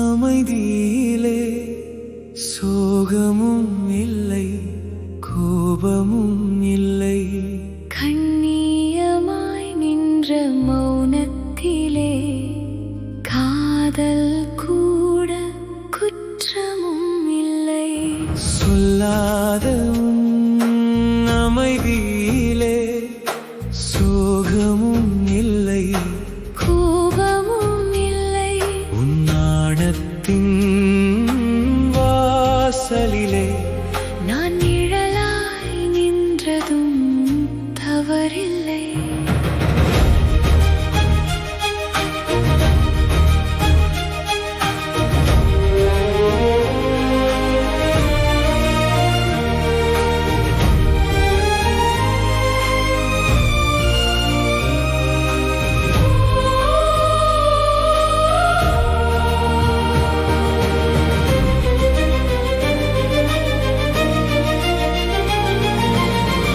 அமைதியிலே சோகமும் இல்லை, கோபமும் இல்லை. கண்ணியமாய் நின்ற மௌனத்திலே காதல் கூட குற்றமும் இல்லை. சொல்லாத உன் அமைதியிலே சோகமும் இல்லை, கோபமும் இல்லை. உன் நாணத்தின் வாசலிலே நான் நிழலாய் நின்றதும் தவறில்லை.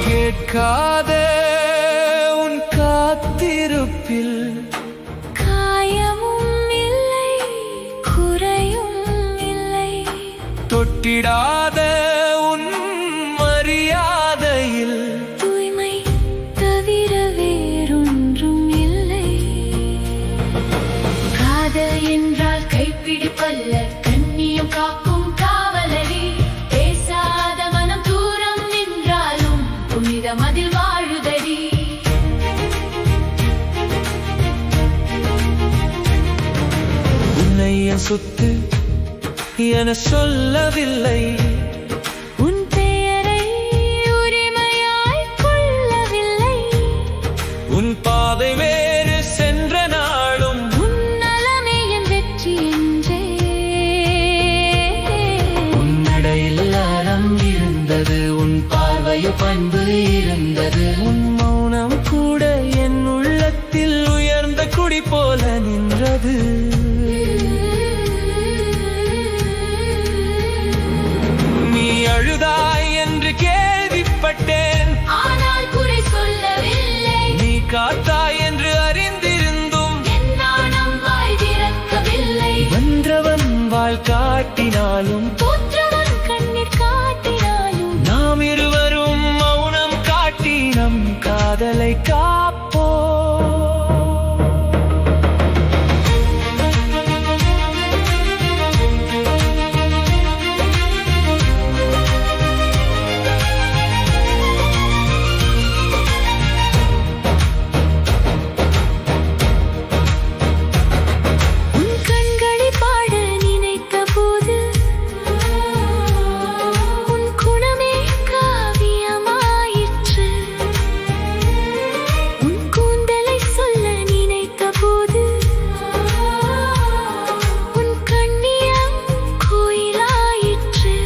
கேட்காத உன் காத்திருப்பில் காயமும் இல்லை, குறையும் இல்லை. தொட்டிடாத உன் மரியாதையில் தூய்மை தவிர வேறொன்றும் இல்லை. காதல் என்றால் கைப்பிடிப்பல்ல, கண்ணியம் காக்கும் காவலரி. பேசாத மனம் தூரம் நின்றாலும் புனிதம் அதில் வாழுதடி. உன்னை என் சொத்து என சொல்லவில்லை, உன் பெயரை உரிமையாய் கொள்ளவில்லை. உன் பாதை வேறு சென்ற நாளும் உன் நலமே என் வெற்றி என்றே. உன் நடையில் அறம் இருந்தது, உன் பார்வையில் பண்பு இருந்தது. உன் மௌனம் கூட என் உள்ளத்தில் உயர்ந்த குடி போல நின்றது. நீ அழுதாய் என்று கேள்விப்பட்டேன், ஆனால் குறை சொல்லவில்லை. நீ காத்தாய் என்று அறிந்திருந்தும் என் நாணம் வாய் திறக்கவில்லை. வென்றவன் வாள் காட்டினாலும் தோற்றவன் கண்ணீர் காட்டினாலும் நாம் இருவரும் மௌனம் காட்டி நம் காதலை காப்போ. உன் கண்களை பாட நினைத்த போது உன் குணமே காவியமாயிற்று. உன் கூந்தலை சொல்ல நினைத்த போது உன் கண்ணியம் கோயிலாயிற்று.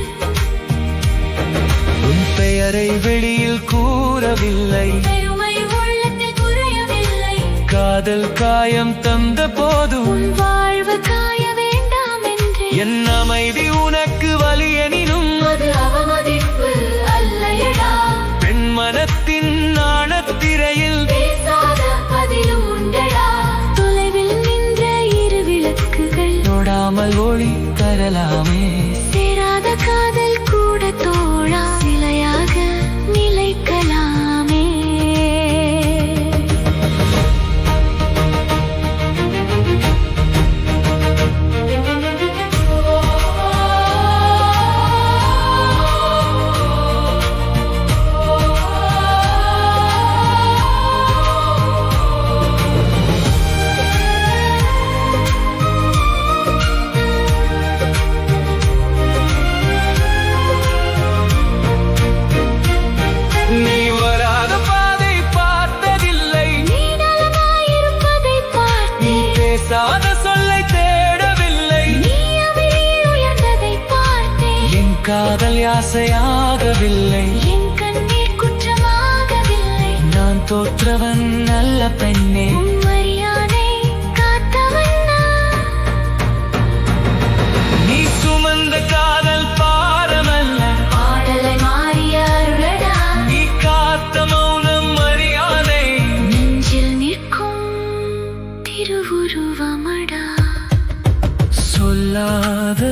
உன் பெயரை வெளியில் கூறவில்லை, பெருமை உள்ளத்தில் குறையவில்லை. காதல் காயம் தந்த போதும் உன் வாழ்வு காய வேண்டாம் என்று என் அமைதி உனக்கு வலி எனினும் அது அவமதிப்பு அல்லையடா. பெண் மனத்தின் நாணத்திரையில் பேசாத பதிலும் உண்டடா. தொலைவில் நின்ற இரு விளக்குகள் தொடாமல் ஒளி தரலாமே. சேராத காதல் கூட தோழா சிலையாக நிலைக்கலாமே. நீ வராத பாதை பார்த்ததில்லை, நீ நலமாயிருப்பதை நீ பார்த்தேன். பேசாத சொல்லை தேடவில்லை. நீ அமைதியில் உயர்ந்ததை பார்த்தேன். என் காதல் யாசையாகவில்லை, என் கண்ணீர் குற்றமாகவில்லை. நான் தோற்றவன் நல்ல பெண்ணே. உன் மரியாதை காத்தவன் நான். நீ சுமந்த காதல் பாரமல்ல, பாடலை மாறிய அருளடா. நீ காத்த மௌனம் மரியாதை. நெஞ்சில் நிற்கும் திருவுருவமடா. சொல் சொல்லாத